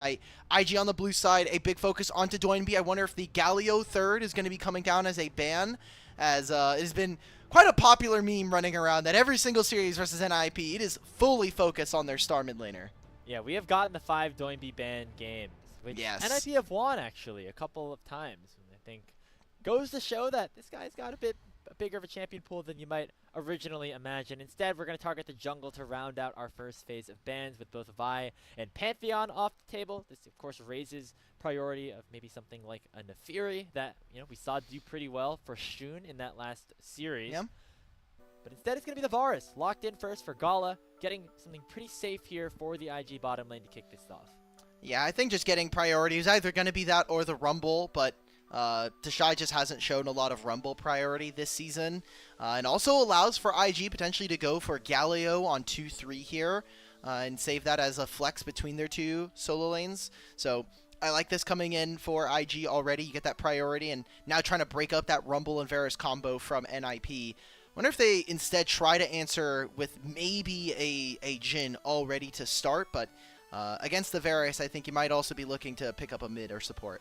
IG on the blue side, a big focus onto Doinb. I wonder if the Galio third is going to be coming down as a ban, as it has been quite a popular meme running around that every single series versus NIP, it is fully focused on their star mid laner. Yeah, we have gotten the 5 Doinb ban games, which Yes. NIP have won actually a couple of times. And I think goes to show that this guy's got a bit bigger of a champion pool than you might originally imagine. Instead, we're going to target the jungle to round out our first phase of bans with both Vi and Pantheon off the table. This, of course, raises priority of maybe something like a Nefiri that, we saw do pretty well for Shun in that last series. Yeah. But instead, it's going to be the Varus, locked in first for Gala, getting something pretty safe here for the IG bottom lane to kick this off. Yeah, I think just getting priority is either going to be that or the Rumble, but TheShy just hasn't shown a lot of Rumble priority this season, and also allows for IG potentially to go for Galio on 2-3 here, and save that as a flex between their two solo lanes. So I like this coming in for IG already. You get that priority, and now trying to break up that Rumble and Varus combo from NIP. Wonder if they instead try to answer with maybe a Jhin all ready to start, but against the Varus, I think you might also be looking to pick up a mid or support.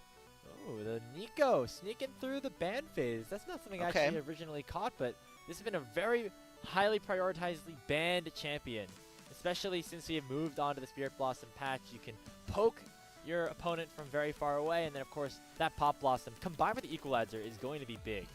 Oh, the Meiko sneaking through the ban phase. That's not something I actually originally caught, but this has been a very highly prioritizedly banned champion, especially since we have moved on to the Spirit Blossom patch. You can poke your opponent from very far away, and then of course that Pop Blossom combined with the Equalizer is going to be big.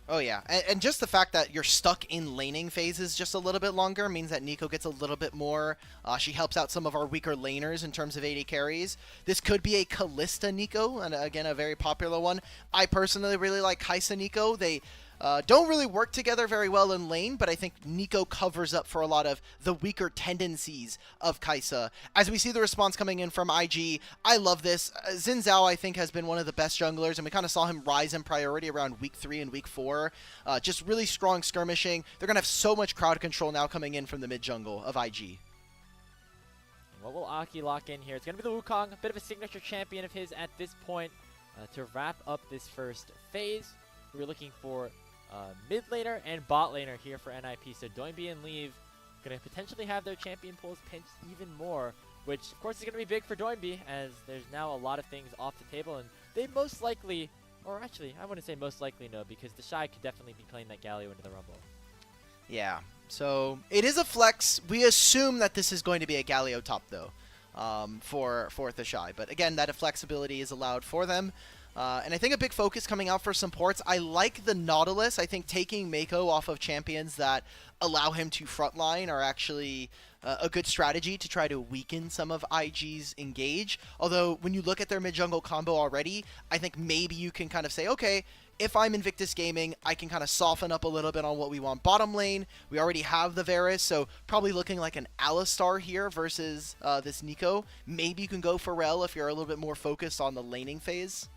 Oh yeah, and just the fact that you're stuck in laning phases just a little bit longer means that Neeko gets a little bit more. She helps out some of our weaker laners in terms of AD carries. This could be a Kalista Neeko, and again, a very popular one. I personally really like Kai'Sa Neeko. They don't really work together very well in lane, but I think Neeko covers up for a lot of the weaker tendencies of Kai'Sa. As we see the response coming in from IG, I love this. Xin Zhao, I think, has been one of the best junglers, and we kind of saw him rise in priority around week 3 and week 4. Just really strong skirmishing. They're going to have so much crowd control now coming in from the mid jungle of IG. What will Aki lock in here? It's going to be the Wukong, a bit of a signature champion of his at this point to wrap up this first phase. We're looking for mid laner and bot laner here for NIP. So Doinb and Leave going to potentially have their champion pools pinched even more, which of course is going to be big for Doinb, as there's now a lot of things off the table, and they most likely, or actually I wouldn't say most likely no, because TheShy could definitely be playing that Galio into the Rumble. Yeah, so it is a flex. We assume that this is going to be a Galio top though, for TheShy, but again, that flexibility is allowed for them. And I think a big focus coming out for supports, I like the Nautilus. I think taking Meiko off of champions that allow him to frontline are actually a good strategy to try to weaken some of IG's engage. Although, when you look at their mid-jungle combo already, I think maybe you can kind of say, okay, if I'm Invictus Gaming, I can kind of soften up a little bit on what we want bottom lane. We already have the Varus, so probably looking like an Alistar here versus this Neeko. Maybe you can go for Rel if you're a little bit more focused on the laning phase.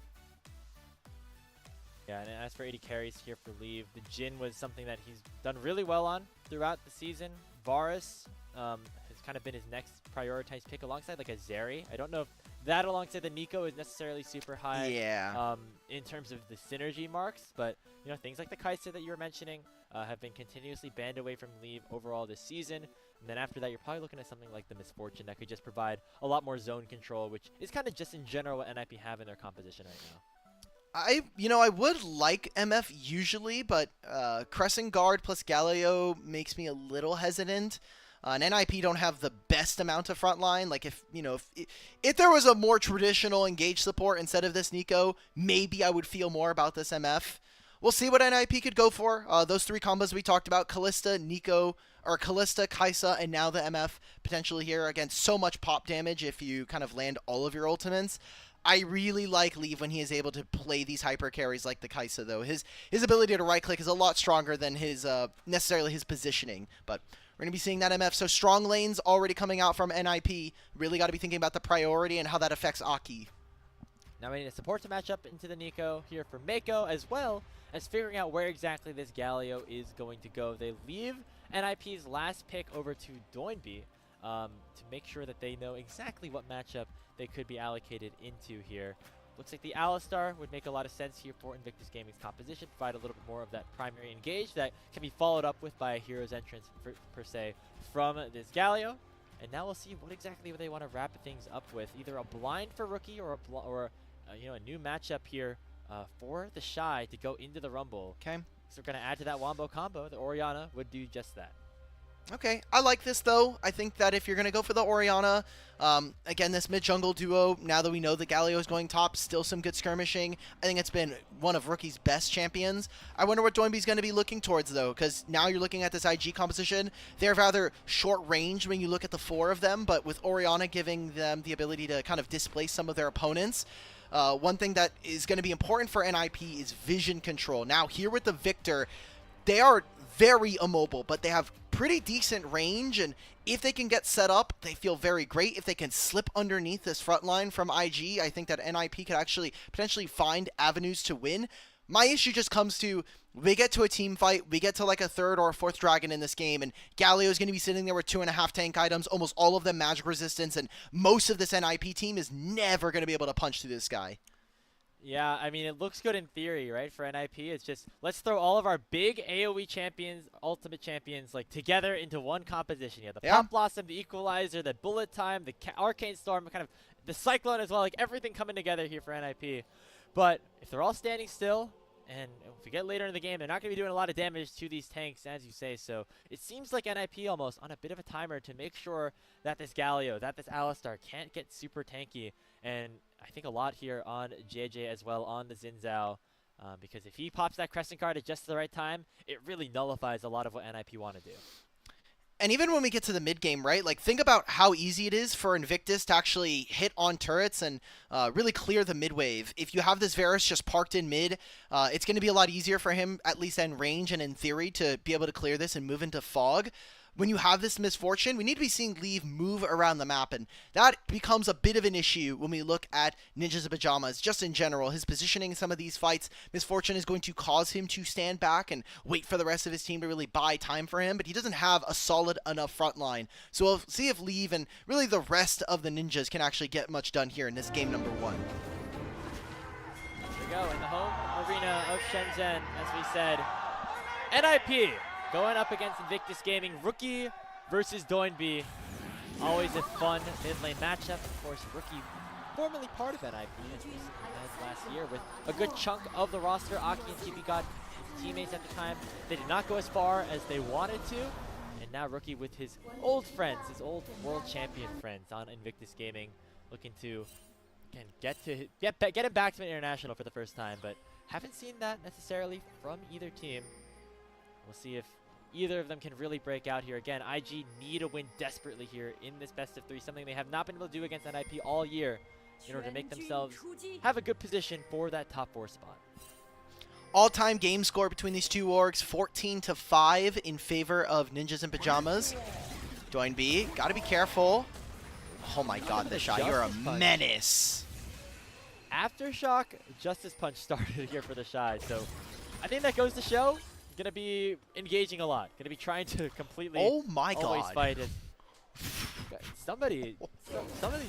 Yeah, and as for AD carries here for Leave, the Jhin was something that he's done really well on throughout the season. Varus has kind of been his next prioritized pick alongside like a Zeri. I don't know if that alongside the Neeko is necessarily super high in terms of the synergy marks, but things like the Kai'Sa that you were mentioning have been continuously banned away from Leave overall this season. And then after that, you're probably looking at something like the Misfortune that could just provide a lot more zone control, which is kind of just in general what NIP have in their composition right now. I would like MF usually, but Crescent Guard plus Galio makes me a little hesitant. And NIP don't have the best amount of frontline. Like if there was a more traditional engage support instead of this Neeko, maybe I would feel more about this MF. We'll see what NIP could go for. Those 3 combos we talked about, Kalista, Neeko, or Kalista, Kai'Sa, and now the MF potentially here. Again, so much pop damage if you kind of land all of your ultimates. I really like Leave when he is able to play these hyper carries like the Kai'Sa, though. His ability to right click is a lot stronger than his necessarily his positioning. But we're going to be seeing that MF. So strong lanes already coming out from NIP. Really got to be thinking about the priority and how that affects Aki. Now we need a support to match up into the Neeko here for Meiko, as well as figuring out where exactly this Galio is going to go. They leave NIP's last pick over to Doinb to make sure that they know exactly what matchup they could be allocated into here. Looks like the Alistar would make a lot of sense here for Invictus Gaming's composition, provide a little bit more of that primary engage that can be followed up with by a hero's entrance per se from this Galio. And now we'll see what exactly they want to wrap things up with. Either a blind for Rookie or a new matchup here for TheShy to go into the Rumble. Okay. So we're going to add to that Wombo combo. The Orianna would do just that. Okay, I like this though. I think that if you're going to go for the Orianna, again, this mid-jungle duo, now that we know that Galio is going top, still some good skirmishing. I think it's been one of Rookie's best champions. I wonder what Doinb's going to be looking towards though, because now you're looking at this IG composition. They're rather short range when you look at the 4 of them, but with Orianna giving them the ability to kind of displace some of their opponents. One thing that is going to be important for NIP is vision control. Now here with the Victor, they are very immobile, but they have pretty decent range, and if they can get set up, they feel very great. If they can slip underneath this front line from IG, I think that NIP could actually potentially find avenues to win. My issue just comes to, we get to a team fight, we get to like a 3rd or a 4th dragon in this game, and Galio is going to be sitting there with 2.5 tank items, almost all of them magic resistance, and most of this NIP team is never going to be able to punch through this guy. Yeah, I mean, it looks good in theory, right, for NIP. It's just, let's throw all of our big AoE champions, ultimate champions, like, together into one composition. You have the Pop Blossom, the Equalizer, the Bullet Time, the Arcane Storm, kind of the Cyclone as well, like, everything coming together here for NIP. But if they're all standing still, and if we get later in the game, they're not going to be doing a lot of damage to these tanks, as you say. So it seems like NIP almost on a bit of a timer to make sure that this Galio, that this Alistar can't get super tanky. And I think a lot here on Jiejie as well on the Xin Zhao. Because if he pops that Crescent card at just the right time, it really nullifies a lot of what NIP want to do. And even when we get to the mid game, right? Like, think about how easy it is for Invictus to actually hit on turrets and really clear the mid wave. If you have this Varus just parked in mid, it's going to be a lot easier for him, at least in range and in theory, to be able to clear this and move into fog. When you have this misfortune, we need to be seeing Leave move around the map, and that becomes a bit of an issue when we look at Ninjas in Pyjamas. Just in general, his positioning in some of these fights, misfortune is going to cause him to stand back and wait for the rest of his team to really buy time for him, but he doesn't have a solid enough front line. So we'll see if Leave and really the rest of the Ninjas can actually get much done here in this game number 1. Here we go, in the home arena of Shenzhen, as we said, NIP going up against Invictus Gaming, Rookie versus Doinb. Always a fun mid-lane matchup. Of course, Rookie, formerly part of NIP as recently as last year, with a good chunk of the roster. Aki and ppgod, his teammates at the time, they did not go as far as they wanted to. And now Rookie with his old friends, his old world champion friends on Invictus Gaming, looking to again, get him back to an international for the first time. But haven't seen that necessarily from either team. We'll see if either of them can really break out here. Again, IG need a win desperately here in this best of 3, something they have not been able to do against NIP all year in order to make themselves have a good position for that top 4 spot. All-time game score between these two orgs, 14-5 in favor of Ninjas in Pyjamas. Doinb, gotta be careful. Oh my god, TheShy, you're a menace. Aftershock Justice Punch started here for TheShy, so I think that goes to show. Gonna be engaging a lot. Gonna be trying to completely always fight it. Some of these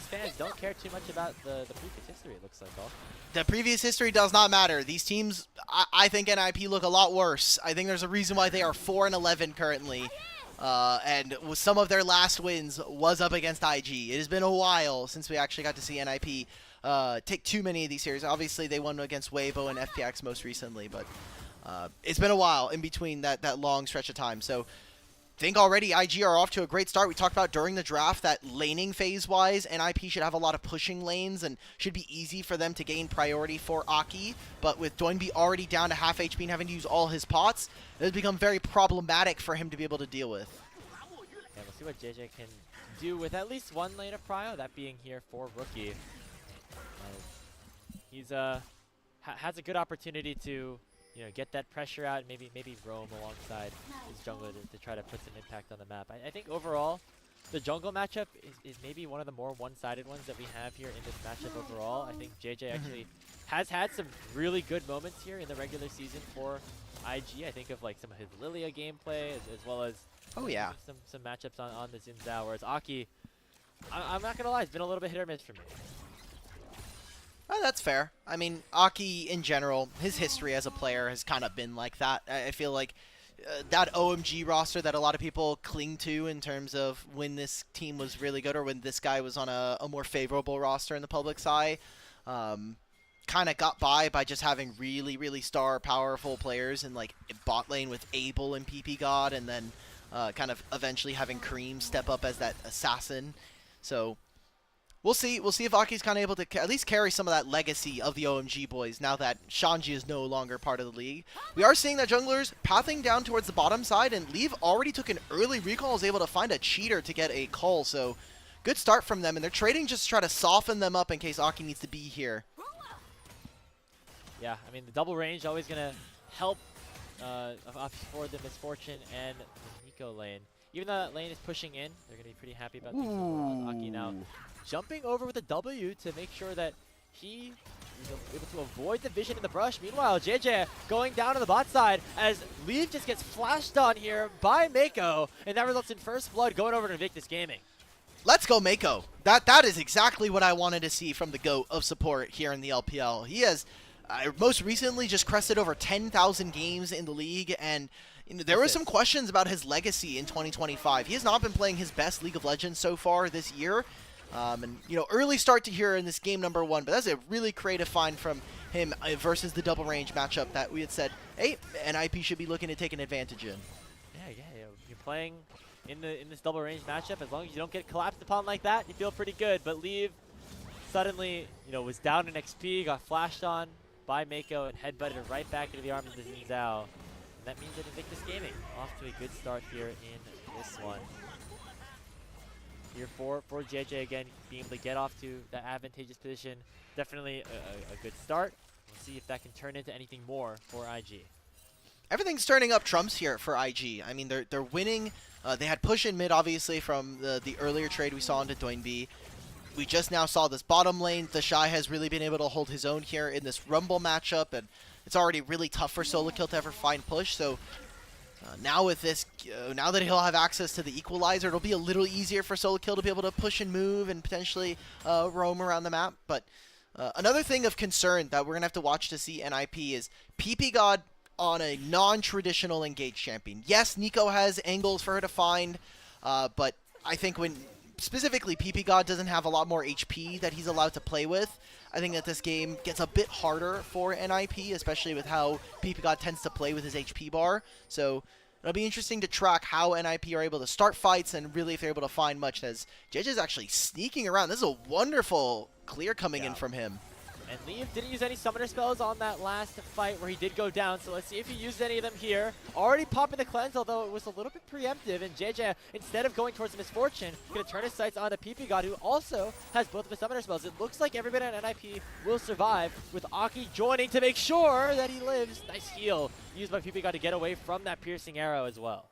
fans don't care too much about the previous history, it looks like. The previous history does not matter. These teams, I think NIP look a lot worse. I think there's a reason why they are 4-11 currently. And with some of their last wins was up against IG. It has been a while since we actually got to see NIP take too many of these series. Obviously, they won against Weibo and FPX most recently, but it's been a while in between that long stretch of time. So I think already IG are off to a great start. We talked about during the draft that laning phase-wise, NIP should have a lot of pushing lanes and should be easy for them to gain priority for Aki. But with Doinb already down to half HP and having to use all his pots, it has become very problematic for him to be able to deal with. Yeah, we'll see what Jiejie can do with at least one lane of prio, that being here for Rookie. He's has a good opportunity to get that pressure out, maybe roam alongside his jungler to try to put some impact on the map. I think overall, the jungle matchup is maybe one of the more one-sided ones that we have here in this matchup overall. I think Jiejie actually has had some really good moments here in the regular season for IG. I think of like some of his Lilia gameplay as well as some matchups on the Xin Zhao, whereas Aki, I'm not gonna lie, it's been a little bit hit or miss for me. Oh, that's fair. I mean, Aki, in general, his history as a player has kind of been like that. I feel like that OMG roster that a lot of people cling to in terms of when this team was really good or when this guy was on a more favorable roster in the public's eye. Kind of got by just having really, really star powerful players in like bot lane with Abel and ppgod, and then kind of eventually having Kareem step up as that assassin. So we'll see. We'll see if Aki's kind of able to at least carry some of that legacy of the OMG boys now that Shanji is no longer part of the league. We are seeing that junglers pathing down towards the bottom side, and Leave already took an early recall, was able to find a cheater to get a call. So good start from them, and they're trading just to try to soften them up in case Aki needs to be here. Yeah, I mean, the double range always going to help for the Misfortune and the Meiko lane. Even though that lane is pushing in, they're going to be pretty happy about things overall. Aki now jumping over with a W to make sure that he is able to avoid the vision in the brush. Meanwhile, Jiejie going down to the bot side as Leave just gets flashed on here by Meiko, and that results in first blood going over to Invictus Gaming. Let's go Meiko. That is exactly what I wanted to see from the GOAT of support here in the LPL. He has most recently just crested over 10,000 games in the league, and there were some questions about his legacy in 2025. He has not been playing his best League of Legends so far this year. And early start to here in this game number 1, but that's a really creative find from him versus the double range matchup that we had said, hey, NIP should be looking to take an advantage in. Yeah, you're playing in this double range matchup. As long as you don't get collapsed upon like that, you feel pretty good. But Leave suddenly, was down in XP, got flashed on by Meiko, and headbutted right back into the arms of the Xin Zhao. And that means that Invictus Gaming off to a good start here in this one. Here for Jiejie again, being able to get off to that advantageous position. Definitely a good start. We'll see if that can turn into anything more for IG. Everything's turning up trumps here for IG. I mean, they're winning. They had push in mid, obviously, from the earlier trade we saw into Doinb. We just now saw this bottom lane. TheShy has really been able to hold his own here in this Rumble matchup, and it's already really tough for Solo Kill to ever find push. So now with this, now that he'll have access to the equalizer, it'll be a little easier for Solo Kill to be able to push and move and potentially roam around the map. But another thing of concern that we're going to have to watch to see NIP is ppgod on a non-traditional engaged champion. Yes, Nico has angles for her to find, but I think when specifically ppgod doesn't have a lot more HP that he's allowed to play with, I think that this game gets a bit harder for NIP, especially with how ppgod tends to play with his HP bar. So it'll be interesting to track how NIP are able to start fights and really if they're able to find much, as Jiejie is actually sneaking around. This is a wonderful clear coming in from him. And Leave didn't use any summoner spells on that last fight where he did go down, so let's see if he used any of them here. Already popping the cleanse, although it was a little bit preemptive, and Jiejie, instead of going towards the Misfortune, going to turn his sights on the ppgod, who also has both of his summoner spells. It looks like everybody on NIP will survive, with Aki joining to make sure that he lives. Nice heal used by ppgod to get away from that piercing arrow as well.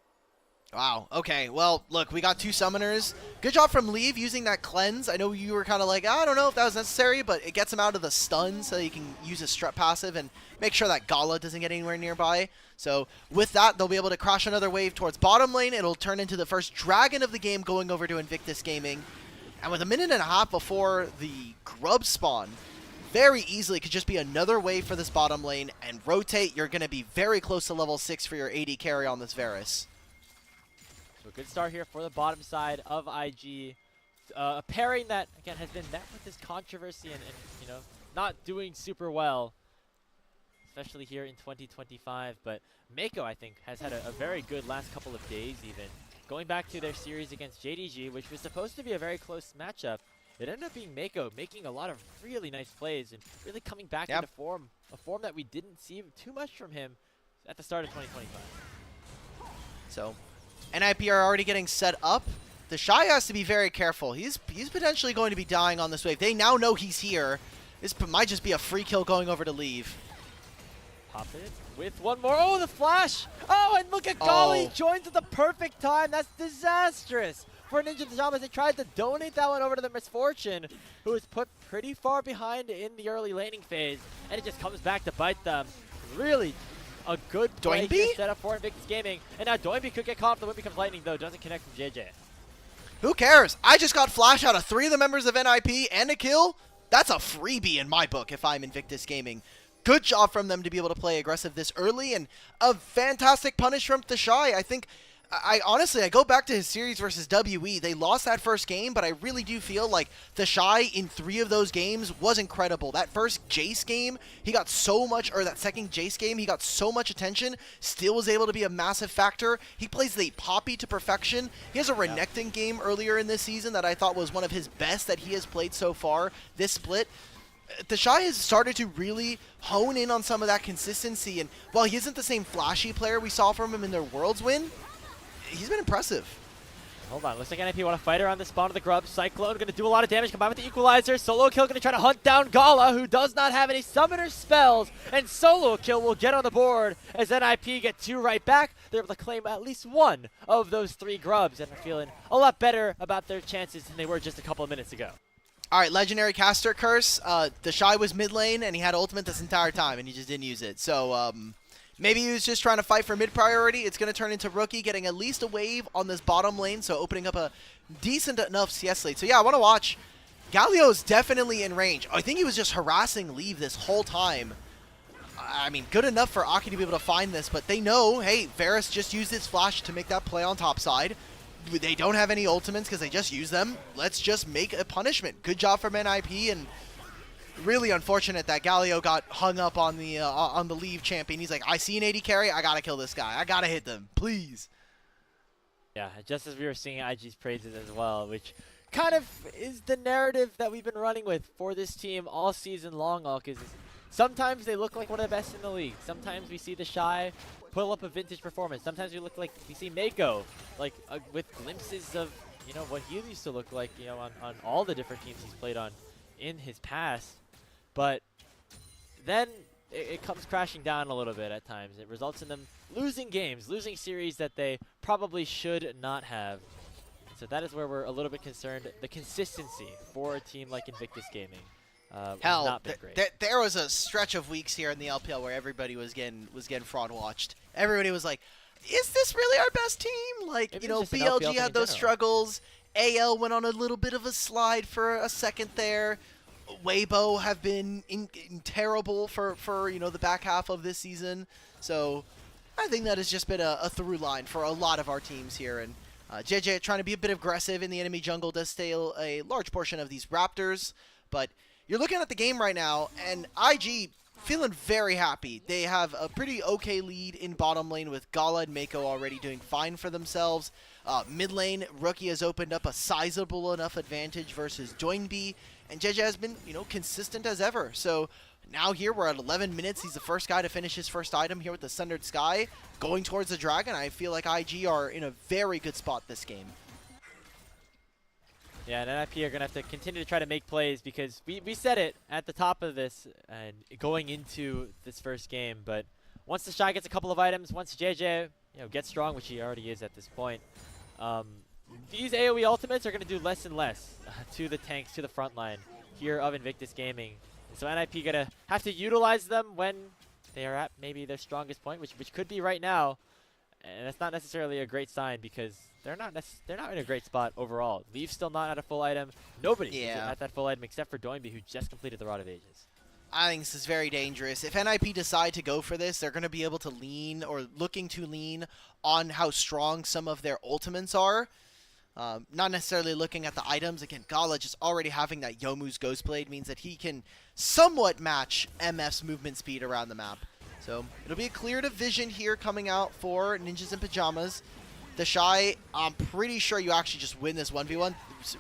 Wow, okay, well, look, we got 2 summoners. Good job from Leave using that cleanse. I know you were kind of like, I don't know if that was necessary, but it gets him out of the stun so he can use his strut passive and make sure that Gala doesn't get anywhere nearby. So with that, they'll be able to crash another wave towards bottom lane. It'll turn into the first dragon of the game going over to Invictus Gaming. And with a minute and a half before the grub spawn, very easily could just be another wave for this bottom lane and rotate. You're going to be very close to level 6 for your AD carry on this Varus. So a good start here for the bottom side of IG. A pairing that, again, has been met with this controversy and not doing super well, especially here in 2025. But Meiko, I think, has had a very good last couple of days even. Going back to their series against Jiejie, which was supposed to be a very close matchup, it ended up being Meiko making a lot of really nice plays and really coming back into form, a form that we didn't see too much from him at the start of 2025. So NIP are already getting set up. TheShy has to be very careful. He's potentially going to be dying on this wave. They now know he's here. This might just be a free kill going over to Leave. Pop it with one more. Oh, the flash! Oh, and look at Gala. He joins at the perfect time. That's disastrous for Ninja Pyjamas. They tried to donate that one over to the Misfortune, who was put pretty far behind in the early laning phase, and it just comes back to bite them. Really a good play here set up for Invictus Gaming. And now Doinb could get caught if the wind becomes lightning, though. Doesn't connect from Jiejie. Who cares? I just got flash out of 3 of the members of NIP and a kill. That's a freebie in my book if I'm Invictus Gaming. good job from them to be able to play aggressive this early, and a fantastic punish from TheShy. I think, I honestly, I go back to his series versus WE. They lost that first game, but I really do feel like TheShy in 3 of those games was incredible. That first Jace game, he got so much, or that second Jace game, he got so much attention, still was able to be a massive factor. He plays the Poppy to perfection. He has a Renekton game earlier in this season that I thought was one of his best that he has played so far this split. TheShy has started to really hone in on some of that consistency, and while he isn't the same flashy player we saw from him in their Worlds win, he's been impressive. Hold on, looks like NIP want to fight around the spawn of the Grub. Cyclone going to do a lot of damage, combined with the Equalizer. Solo Kill going to try to hunt down Gala, who does not have any Summoner spells. And Solo Kill will get on the board as NIP get 2 right back. They're able to claim at least 1 of those 3 Grubs and are feeling a lot better about their chances than they were just a couple of minutes ago. All right, Legendary Caster Curse. TheShy was mid lane, and he had ultimate this entire time, and he just didn't use it. So, maybe he was just trying to fight for mid priority. It's going to turn into Rookie getting at least a wave on this bottom lane, so opening up a decent enough CS lane. So yeah, I want to watch. Galio's definitely in range. I think he was just harassing Leave this whole time. I mean, good enough for Aki to be able to find this, but they know, hey, Varus just used his flash to make that play on top side. They don't have any ultimates because they just use them. Let's just make a punishment. Good job from NIP, and really unfortunate that Galio got hung up on the Leave champion. He's like, I see an AD carry, I gotta kill this guy. I gotta hit them, please. Yeah, just as we were singing IG's praises as well, which kind of is the narrative that we've been running with for this team all season long, because sometimes they look like one of the best in the league. Sometimes we see TheShy pull up a vintage performance. Sometimes we see Meiko, like with glimpses of, you know, what he used to look like, you know, on all the different teams he's played on in his past. But then it comes crashing down a little bit at times. It results in them losing games, losing series that they probably should not have. So that is where we're a little bit concerned. The consistency for a team like Invictus Gaming has not been great. There was a stretch of weeks here in the LPL where everybody was getting fraud watched. Everybody was like, is this really our best team? Like, Maybe you know, it's just an BLG LPL thing had in those general. struggles. AL went on a little bit of a slide for a second there. Weibo have been terrible for you know, the back half of this season. So I think that has just been a through line for a lot of our teams here. And Jiejie trying to be a bit aggressive in the enemy jungle does steal a large portion of these Raptors. But you're looking at the game right now, and IG feeling very happy. They have a pretty okay lead in bottom lane with Gala and Meiko already doing fine for themselves. Mid lane, Rookie has opened up a sizable enough advantage versus Doinb, and Jiejie has been, you know, consistent as ever. So now here we're at 11 minutes. He's the first guy to finish his first item here with the Sundered Sky, going towards the Dragon. I feel like IG are in a very good spot this game. Yeah, and NIP are going to have to continue to try to make plays, because we said it at the top of this and going into this first game. But once TheShy gets a couple of items, once Jiejie, you know, gets strong, which he already is at this point, these AoE ultimates are going to do less and less to the tanks, to the front line here of Invictus Gaming. And so NIP going to have to utilize them when they are at maybe their strongest point, which could be right now. And that's not necessarily a great sign, because they're not in a great spot overall. Leaf's still not at a full item. Nobody is at that full item except for Doinb, who just completed the Rod of Ages. I think this is very dangerous. If NIP decide to go for this, they're going to be able to lean, or looking to lean, on how strong some of their ultimates are. Not necessarily looking at the items. Again, Gala just already having that Youmuu's Ghostblade means that he can somewhat match MF's movement speed around the map. So it'll be a clear division here coming out for Ninjas in Pyjamas. TheShy, I'm pretty sure you actually just win this 1v1.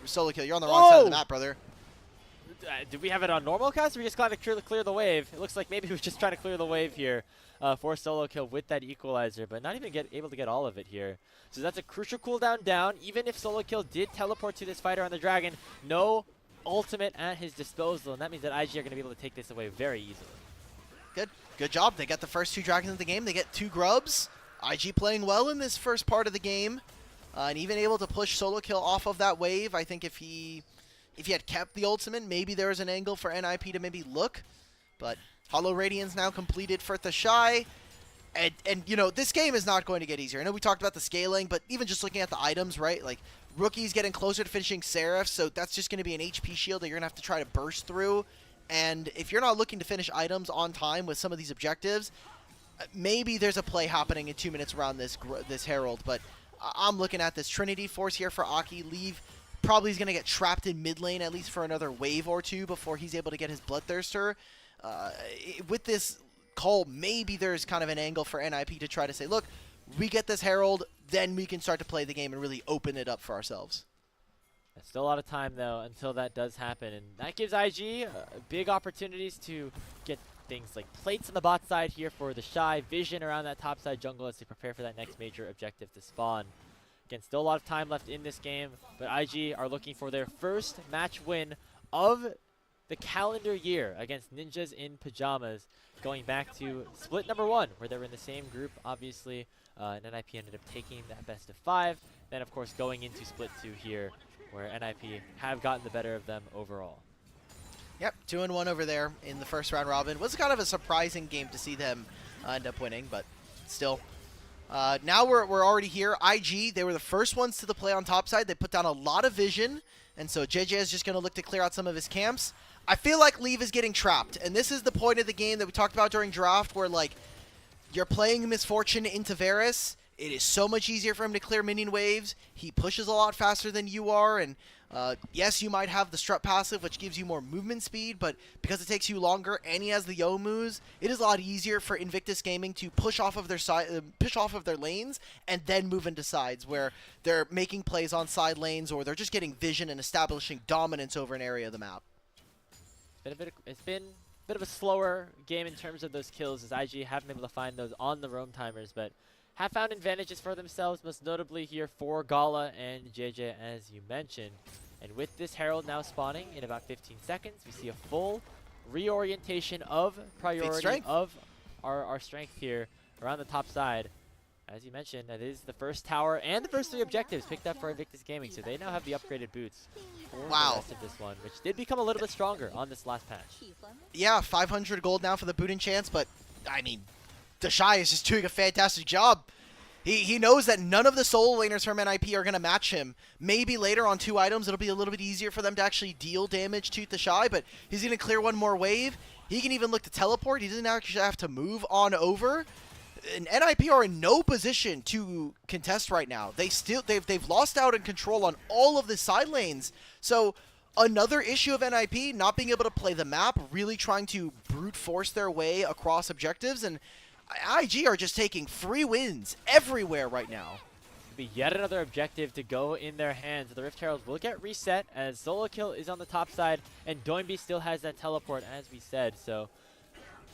Solo Kill, you're on the wrong side of the map, brother. Did we have it on normal cast, or we just got to clear the wave? It looks like maybe we're just trying to clear the wave here for Solo Kill with that Equalizer, but not even able to get all of it here. So that's a crucial cooldown down. Even if Solo Kill did teleport to this fighter on the Dragon, no ultimate at his disposal, and that means that IG are going to be able to take this away very easily. Good job. They got the first 2 Dragons of the game. They get 2 Grubs. IG playing well in this first part of the game, and even able to push Solo Kill off of that wave. I think if he had kept the ultimate, maybe there was an angle for NIP to maybe look. But Hollow Radiance now completed for TheShy. And you know, this game is not going to get easier. I know we talked about the scaling, but even just looking at the items, right? Like, Rookie's getting closer to finishing Seraph, so that's just going to be an HP shield that you're going to have to try to burst through. And if you're not looking to finish items on time with some of these objectives, maybe there's a play happening in 2 minutes around this Herald. But I'm looking at this Trinity Force here for Aki. Leave probably is going to get trapped in mid lane at least for another wave or two before he's able to get his Bloodthirster. With this call, maybe there's kind of an angle for NIP to try to say, look, we get this Herald, then we can start to play the game and really open it up for ourselves. There's still a lot of time, though, until that does happen. And that gives IG big opportunities to get things like plates on the bot side here for TheShy, vision around that top side jungle as they prepare for that next major objective to spawn. Again, still a lot of time left in this game, but IG are looking for their first match win of the calendar year against Ninjas in Pyjamas, going back to split number 1, where they were in the same group, obviously. And NIP ended up taking that best of 5. Then, of course, going into split 2 here, where NIP have gotten the better of them overall. Yep, 2-1 over there in the first round robin. Was kind of a surprising game to see them end up winning, but still. Now we're already here. IG, they were the first ones to the play on top side. They put down a lot of vision, and so Jiejie is just going to look to clear out some of his camps. I feel like Leave is getting trapped, and this is the point of the game that we talked about during draft where, like, you're playing Misfortune into Varus. It is so much easier for him to clear minion waves. He pushes a lot faster than you are, and yes, you might have the strut passive, which gives you more movement speed, but because it takes you longer and he has the Youmuus, it is a lot easier for Invictus Gaming to push off of their lanes and then move into sides where they're making plays on side lanes or they're just getting vision and establishing dominance over an area of the map. It's been a bit of a slower game in terms of those kills, as IG haven't been able to find those on the roam timers, but have found advantages for themselves, most notably here for Gala and Jiejie, as you mentioned. And with this Herald now spawning in about 15 seconds, we see a full reorientation of priority of our strength here around the top side. As you mentioned, that is the first tower and the first 3 objectives picked up for Invictus Gaming, so they now have the upgraded boots for the rest of this one, which did become a little bit stronger on this last patch. Yeah, 500 gold now for the boot enchants, but, I mean, TheShy is just doing a fantastic job. He knows that none of the solo laners from NIP are going to match him. Maybe later on 2 items, it'll be a little bit easier for them to actually deal damage to TheShy, but he's going to clear one more wave. He can even look to teleport. He doesn't actually have to move on over. And NIP are in no position to contest right now. They've lost out in control on all of the side lanes. So another issue of NIP, not being able to play the map, really trying to brute force their way across objectives, and IG are just taking free wins everywhere right now. It'll be yet another objective to go in their hands. The Rift Herald will get reset as Solo Kill is on the top side, and Doinb still has that teleport, as we said. So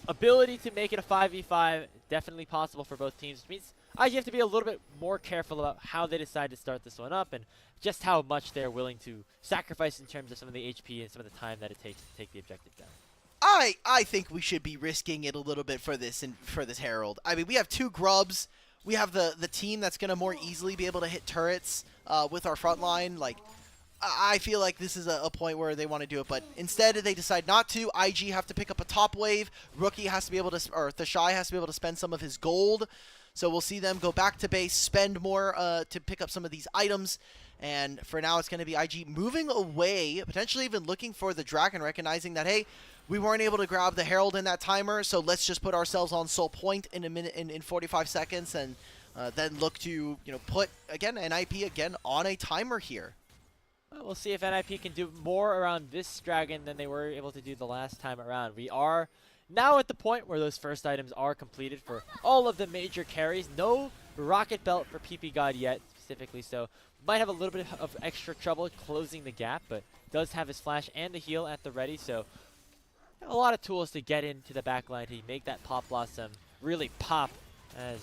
ability to make it a 5v5, definitely possible for both teams. Which means IG have to be a little bit more careful about how they decide to start this one up and just how much they're willing to sacrifice in terms of some of the HP and some of the time that it takes to take the objective down. I think we should be risking it a little bit for this Herald. I mean, we have 2 grubs. We have the team that's going to more easily be able to hit turrets with our front line. Like, I feel like this is a point where they want to do it, but instead they decide not to. IG have to pick up a top wave. Rookie has to be able to, or TheShy has to be able to spend some of his gold. So we'll see them go back to base, spend more to pick up some of these items. And for now, it's going to be IG moving away, potentially even looking for the Dragon, recognizing that, hey, we weren't able to grab the Herald in that timer, so let's just put ourselves on Soul Point in a minute, in 45 seconds, and then look to put again NIP again on a timer here. Well, we'll see if NIP can do more around this Dragon than they were able to do the last time around. We are now at the point where those first items are completed for all of the major carries. No Rocket Belt for ppgod yet, specifically, so might have a little bit of extra trouble closing the gap, but does have his flash and the heal at the ready, so a lot of tools to get into the backline to make that Pop Blossom really pop, as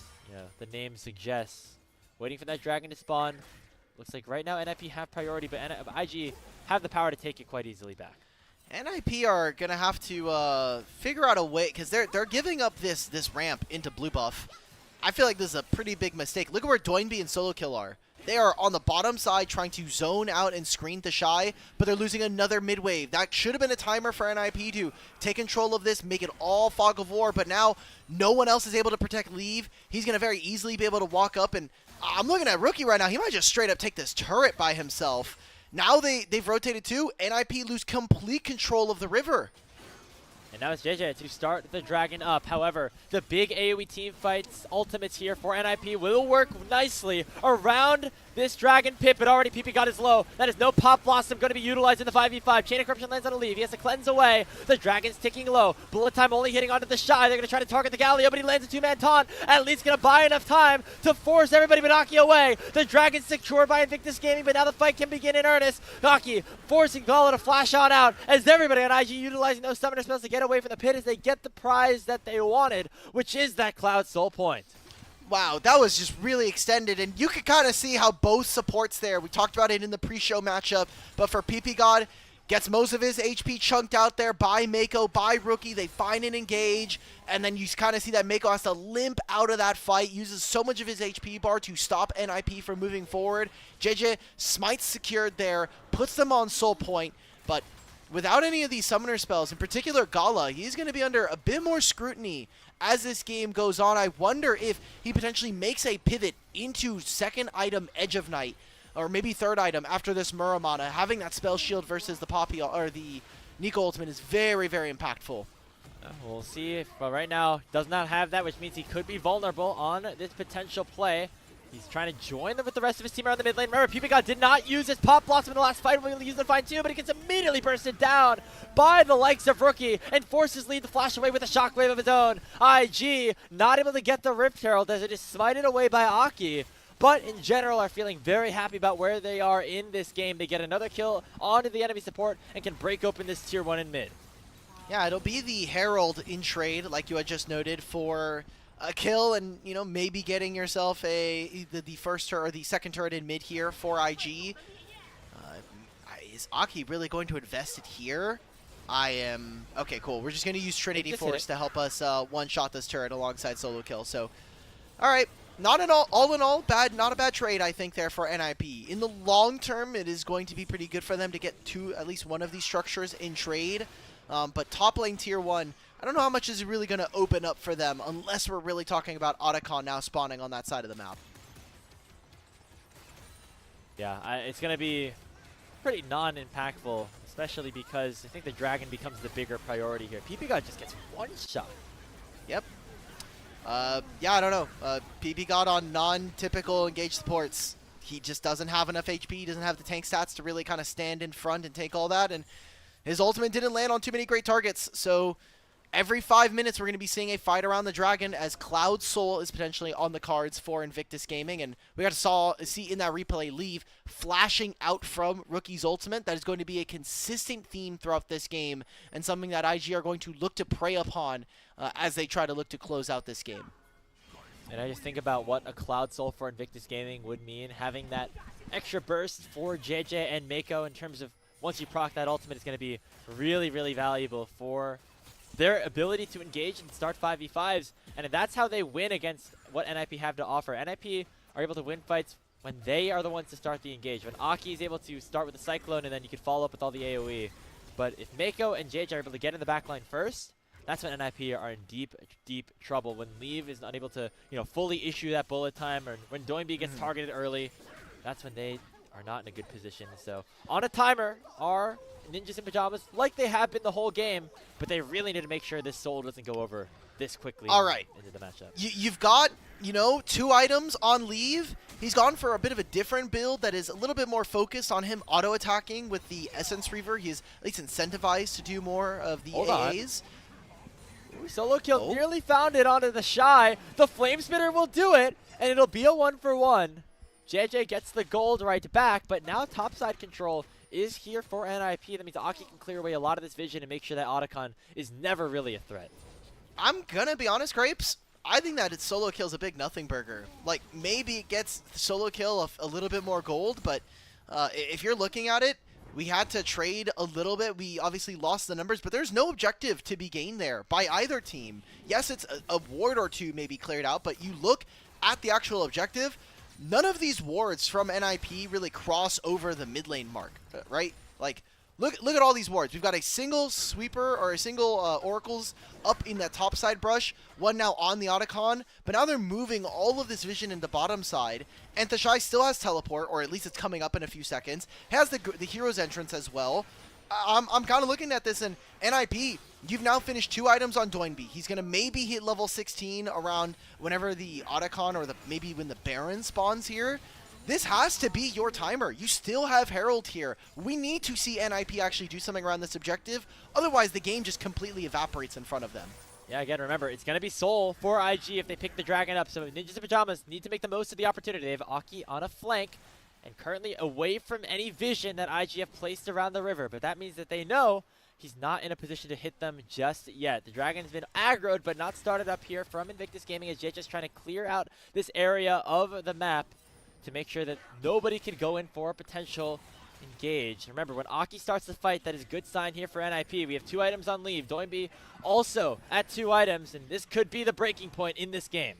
the name suggests. Waiting for that Dragon to spawn. Looks like right now NIP have priority, but IG have the power to take it quite easily back. NIP are going to have to figure out a way, because they're giving up this ramp into blue buff. I feel like this is a pretty big mistake. Look at where Doinb and Solo Kill are. They are on the bottom side trying to zone out and screen TheShy, but they're losing another mid wave. That should have been a timer for NIP to take control of this, make it all Fog of War, but now no one else is able to protect Leave. He's going to very easily be able to walk up, and I'm looking at Rookie right now. He might just straight up take this turret by himself. Now they've rotated too. NIP lose complete control of the river. And now it's Jiejie to start the Dragon up. However, the big AoE team fights ultimates here for NIP will work nicely around this Dragon pit, but already ppgod is low. That is no Pop Blossom going to be utilized in the 5v5. Chain of Corruption lands on a leave. He has to cleanse away. The Dragon's ticking low. Bullet time only hitting onto TheShy. They're going to try to target the Galio, but he lands a two-man taunt. At least going to buy enough time to force everybody but Aki away. The Dragon's secured by Invictus Gaming, but now the fight can begin in earnest. Aki forcing Gala to flash on out as everybody on IG utilizing those summoner spells to get away from the pit as they get the prize that they wanted, which is that Cloud Soul point. Wow, that was just really extended, and you could kind of see how both supports there. We talked about it in the pre-show matchup, but for ppgod, gets most of his HP chunked out there by Meiko, by Rookie. They find and engage, and then you kind of see that Meiko has to limp out of that fight, uses so much of his HP bar to stop NIP from moving forward. Jiejie, smites secured there, puts them on soul point, but without any of these summoner spells, in particular Gala, he's going to be under a bit more scrutiny as this game goes on. I wonder if he potentially makes a pivot into second item Edge of Night, or maybe third item after this Muramana. Having that spell shield versus the Poppy or the Nico ultimate is very, very impactful. We'll see if right now does not have that, which means he could be vulnerable on this potential play. He's trying to join with the rest of his team around the mid lane. Remember, ppgod did not use his Pop Blossom in the last fight. We'll use the fight too, but he gets immediately bursted down by the likes of Rookie and forces lead to flash away with a shockwave of his own. IG not able to get the Rift Herald as it is smited away by Aki. But in general are feeling very happy about where they are in this game. They get another kill onto the enemy support and can break open this tier 1 in mid. Yeah, it'll be the Herald in trade, like you had just noted, for a kill, and maybe getting yourself the first turret or the second turret in mid here for IG. Is Aki really going to invest it here? Okay, cool. We're just going to use Trinity Force to help us one-shot this turret alongside solo kill. So, all right, not at all in all not a bad trade, I think, there for NIP. In the long term, it is going to be pretty good for them to get at least one of these structures in trade. But top lane tier 1, I don't know how much is really going to open up for them unless we're really talking about Otacon now spawning on that side of the map. Yeah, it's going to be pretty non-impactful, especially because I think the Dragon becomes the bigger priority here. ppgod just gets one shot. Yep. Yeah, I don't know. ppgod on non-typical engaged supports. He just doesn't have enough HP. He doesn't have the tank stats to really kind of stand in front and take all that. And his ultimate didn't land on too many great targets. So every 5 minutes, we're going to be seeing a fight around the Dragon as Cloud Soul is potentially on the cards for Invictus Gaming. And we got to see in that replay leave flashing out from Rookie's ultimate. That is going to be a consistent theme throughout this game and something that IG are going to look to prey upon as they try to look to close out this game. And I just think about what a Cloud Soul for Invictus Gaming would mean. Having that extra burst for Jiejie and Meiko in terms of once you proc that ultimate is going to be really, really valuable for their ability to engage and start 5v5s. And that's how they win against what NIP have to offer. NIP are able to win fights when they are the ones to start the engage. When Aki is able to start with the Cyclone and then you can follow up with all the AoE. But if Meiko and Jiejie are able to get in the backline first, that's when NIP are in deep, deep trouble. When Leave is unable to, fully issue that bullet time, or when Doinb gets targeted early, that's when they are not in a good position. So on a timer are Ninjas in Pyjamas, like they have been the whole game, but they really need to make sure this soul doesn't go over this quickly. All right, into the matchup. You've got 2 items on Leave. He's gone for a bit of a different build that is a little bit more focused on him auto-attacking with the Essence Reaver. He's at least incentivized to do more of the AAs. Ooh, solo kill nearly found it onto TheShy. The Flame Spitter will do it, and it'll be a 1-for-1. Jiejie gets the gold right back, but now topside control is here for NIP. That means Aki can clear away a lot of this vision and make sure that Otacon is never really a threat. I'm gonna be honest, Grapes. I think that its solo kill is a big nothing burger. Like, maybe it gets the solo kill a little bit more gold, but if you're looking at it, we had to trade a little bit. We obviously lost the numbers, but there's no objective to be gained there by either team. Yes, it's a ward or 2 maybe cleared out, but you look at the actual objective, none of these wards from NIP really cross over the mid lane mark, right? Like, look at all these wards. We've got a single sweeper or a single oracles up in that top side brush, one now on the Otacon, but now they're moving all of this vision in the bottom side, and TheShy still has teleport, or at least it's coming up in a few seconds, has the hero's entrance as well. I'm kind of looking at this, and NIP, You've now finished 2 items on Doinb. He's going to maybe hit level 16 around whenever the Otacon or maybe when the Baron spawns here. This has to be your timer. You still have Herald here. We need to see NIP actually do something around this objective. Otherwise, the game just completely evaporates in front of them. Yeah, again, remember, it's going to be Soul for IG if they pick the Dragon up. So Ninjas in Pyjamas need to make the most of the opportunity. They have Aki on a flank and currently away from any vision that IG have placed around the river. But that means that they know he's not in a position to hit them just yet. The Dragon's been aggroed but not started up here from Invictus Gaming as Jiejie is trying to clear out this area of the map to make sure that nobody can go in for a potential engage. Remember, when Aki starts the fight, that is a good sign here for NIP. We have 2 items on leave. Doinb also at 2 items, and this could be the breaking point in this game.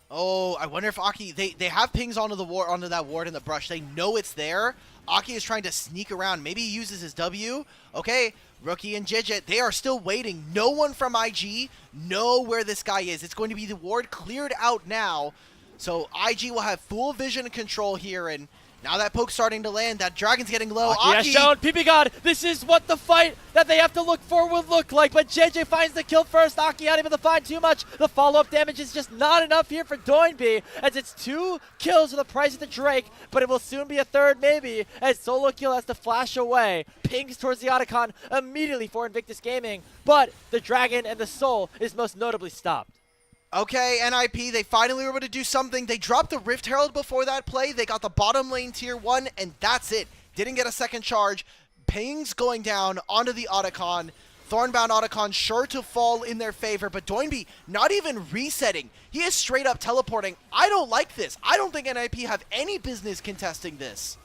Oh, I wonder if Aki, they have pings onto that ward in the brush. They know it's there. Aki is trying to sneak around. Maybe he uses his W. Okay, Rookie and Jiejie, they are still waiting. No one from IG know where this guy is. It's going to be the ward cleared out now. So IG will have full vision and control here, and now that poke's starting to land, that Dragon's getting low. Aki has shown ppgod, this is what the fight that they have to look for would look like, but Jiejie finds the kill first. Aki not able to find too much. The follow-up damage is just not enough here for Doinb, as it's 2 kills for the price of the Drake, but it will soon be a 3rd maybe, as Solo Kill has to flash away. Pings towards the Otacon immediately for Invictus Gaming, but the Dragon and the Soul is most notably stopped. Okay, NIP, they finally were able to do something. They dropped the Rift Herald before that play. They got the bottom lane tier 1, and that's it. Didn't get a second charge. Pings going down onto the Otacon. Thornbound Otacon sure to fall in their favor, but Doinb not even resetting. He is straight up teleporting. I don't like this. I don't think NIP have any business contesting this.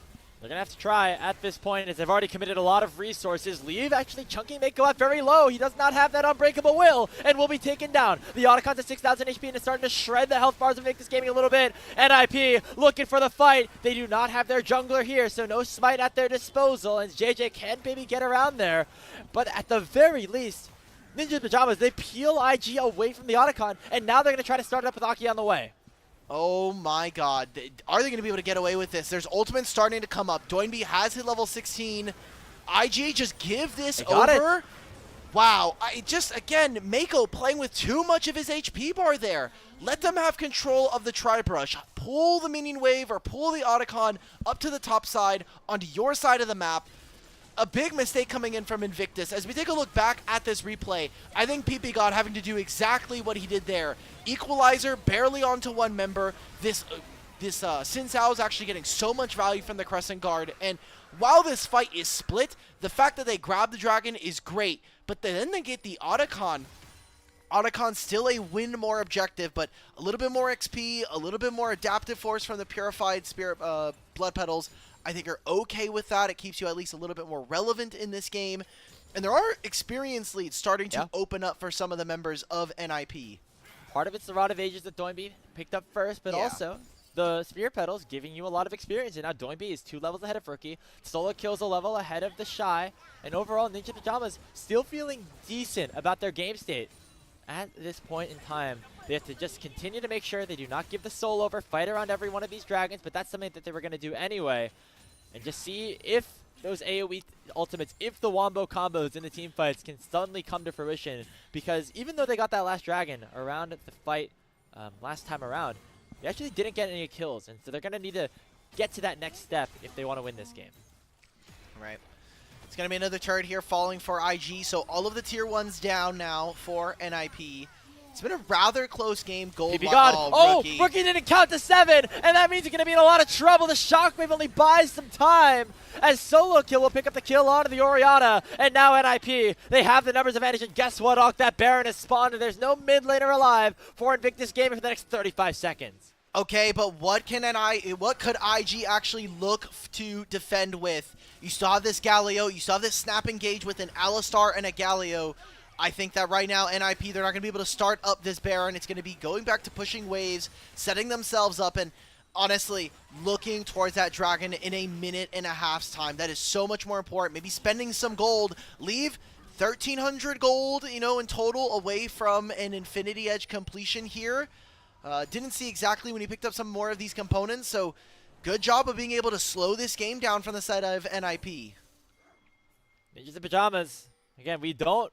They're going to have to try at this point, as they've already committed a lot of resources. Leave actually chunking Meiko out very low. He does not have that unbreakable will and will be taken down. The Otacon's at 6,000 HP and is starting to shred the health bars of Invictus Gaming a little bit. NIP looking for the fight. They do not have their jungler here, so no smite at their disposal, and Jiejie can maybe get around there. But at the very least, Ninja Pyjamas, they peel IG away from the Otacon, and now they're going to try to start it up with Aki on the way. Oh my god. Are they going to be able to get away with this? There's ultimates starting to come up. Doinb has hit level 16. IG just give this over. Wow. Again, Meiko playing with too much of his HP bar there. Let them have control of the tri-brush. Pull the minion wave or pull the Otacon up to the top side onto your side of the map. A big mistake coming in from Invictus. As we take a look back at this replay, I think ppgod having to do exactly what he did there. Equalizer barely onto one member. This Xin Sao is actually getting so much value from the Crescent Guard. And while this fight is split, the fact that they grab the Dragon is great. But then they get the Otacon. Otacon's still a win more objective, but a little bit more XP, a little bit more adaptive force from the Purified Spirit Blood Petals. I think are okay with that. It keeps you at least a little bit more relevant in this game. And there are experience leads starting to open up for some of the members of NIP. Part of it's the Rod of Ages that Doinb picked up first, but also the Spear Petals giving you a lot of experience. And now Doinb is 2 levels ahead of Rookie. Solo Kill's a level ahead of TheShy. And overall, Ninja Pyjamas still feeling decent about their game state. At this point in time, they have to just continue to make sure they do not give the soul over, fight around every one of these dragons, but that's something that they were going to do anyway. And just see if those AoE ultimates, if the wombo combos in the team fights can suddenly come to fruition. Because even though they got that last dragon around the fight last time around, they actually didn't get any kills. And so they're going to need to get to that next step if they want to win this game. Right. It's going to be another turret here falling for IG. So all of the tier 1s down now for NIP. It's been a rather close game. Gold Rookie. Rookie didn't count to 7, and that means he's going to be in a lot of trouble. The Shockwave only buys some time as Solo Kill will pick up the kill onto the Orianna, and now NIP, they have the numbers advantage, and guess what, Ock? That Baron has spawned, and there's no mid laner alive for Invictus Gaming for the next 35 seconds. Okay, but what could IG actually look to defend with? You still have this Galio, you still have this snap engage with an Alistar and a Galio. I think that right now, NIP, they're not going to be able to start up this Baron. It's going to be going back to pushing waves, setting themselves up, and honestly, looking towards that Dragon in a minute and a half's time. That is so much more important. Maybe spending some gold. Leave 1,300 gold, in total away from an Infinity Edge completion here. Didn't see exactly when he picked up some more of these components, so good job of being able to slow this game down from the side of NIP. Ninjas in Pyjamas. Again, we don't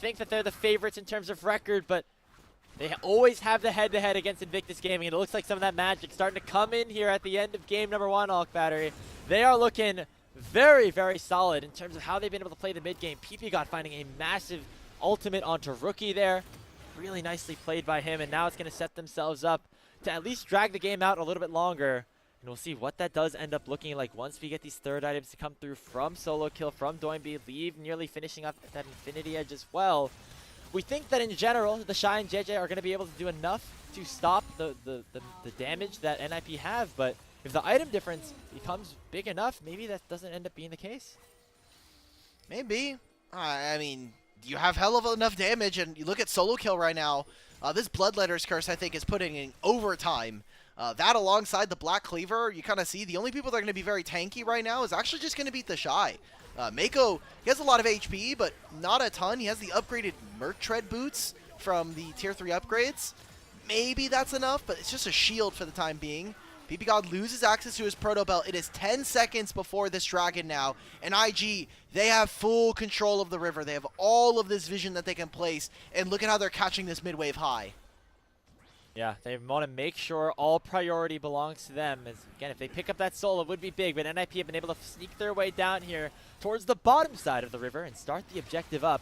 think that they're the favorites in terms of record, but they always have the head-to-head against Invictus Gaming, and it looks like some of that magic starting to come in here at the end of game number 1, Alk Battery. They are looking very, very solid in terms of how they've been able to play the mid-game. ppgod finding a massive ultimate onto Rookie there. Really nicely played by him, and now it's going to set themselves up to at least drag the game out a little bit longer. And we'll see what that does end up looking like once we get these third items to come through from Solo Kill, from Doinb, Leave nearly finishing up that Infinity Edge as well. We think that in general, TheShy and Jiejie are going to be able to do enough to stop the damage that NIP have, but if the item difference becomes big enough, maybe that doesn't end up being the case. Maybe. I mean, you have hell of enough damage, and you look at Solo Kill right now. This Bloodletter's Curse, I think, is putting in overtime. That alongside the Black Cleaver, you kind of see the only people that are going to be very tanky right now is actually just going to be TheShy. Meiko, he has a lot of HP, but not a ton. He has the upgraded Merc Tread boots from the Tier 3 upgrades. Maybe that's enough, but it's just a shield for the time being. ppgod loses access to his Proto Belt. It is 10 seconds before this Dragon now. And IG, they have full control of the river. They have all of this vision that they can place. And look at how they're catching this mid-wave high. Yeah, they want to make sure all priority belongs to them. As, again, if they pick up that soul, it would be big, but NIP have been able to sneak their way down here towards the bottom side of the river and start the objective up.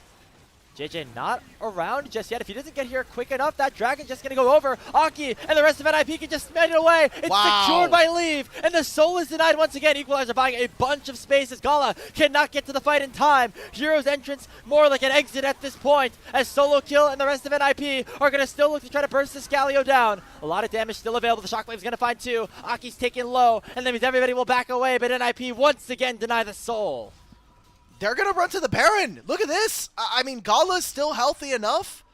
Jiejie not around just yet. If he doesn't get here quick enough, that Dragon's just going to go over. Aki and the rest of NIP can just smash it away. It's secured by Leave, and the soul is denied once again. Equalizer buying a bunch of space as Gala cannot get to the fight in time. Hero's entrance more like an exit at this point, as Solo Kill and the rest of NIP are going to still look to try to burst this Galio down. A lot of damage still available. The Shockwave's going to find 2. Aki's taken low, and that means everybody will back away, but NIP once again deny the soul. They're going to run to the Baron. Look at this. I mean, Gala's still healthy enough.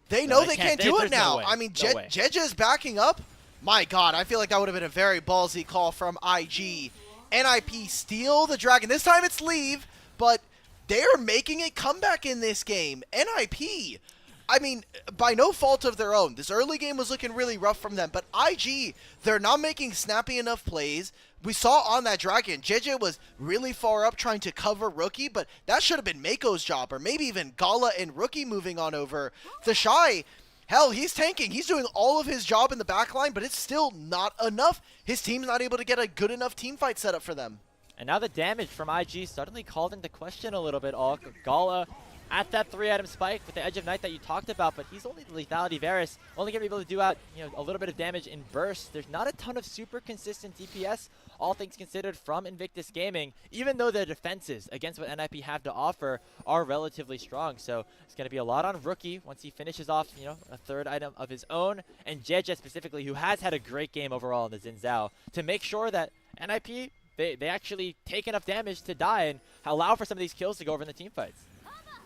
They know they can't do it now. I mean, Jiejie is backing up. My God, I feel like that would have been a very ballsy call from IG. NIP steal the Dragon. This time it's Leave, but they're making a comeback in this game. NIP, I mean, by no fault of their own. This early game was looking really rough from them, but IG, they're not making snappy enough plays. We saw on that Dragon, Jiejie was really far up trying to cover Rookie, but that should have been Meiko's job, or maybe even Gala and Rookie moving on over. TheShy, hell, he's tanking. He's doing all of his job in the backline, but it's still not enough. His team's not able to get a good enough team fight set up for them. And now the damage from IG suddenly called into question a little bit. Gala at that 3-item spike with the Edge of Night that you talked about, but he's only the Lethality Varus, only going to be able to do out a little bit of damage in bursts. There's not a ton of super consistent DPS, all things considered, from Invictus Gaming, even though their defenses against what NIP have to offer are relatively strong. So it's going to be a lot on Rookie once he finishes off a 3rd item of his own, and Jiejie specifically, who has had a great game overall in the Xin Zhao, to make sure that NIP, they actually take enough damage to die and allow for some of these kills to go over in the team fights.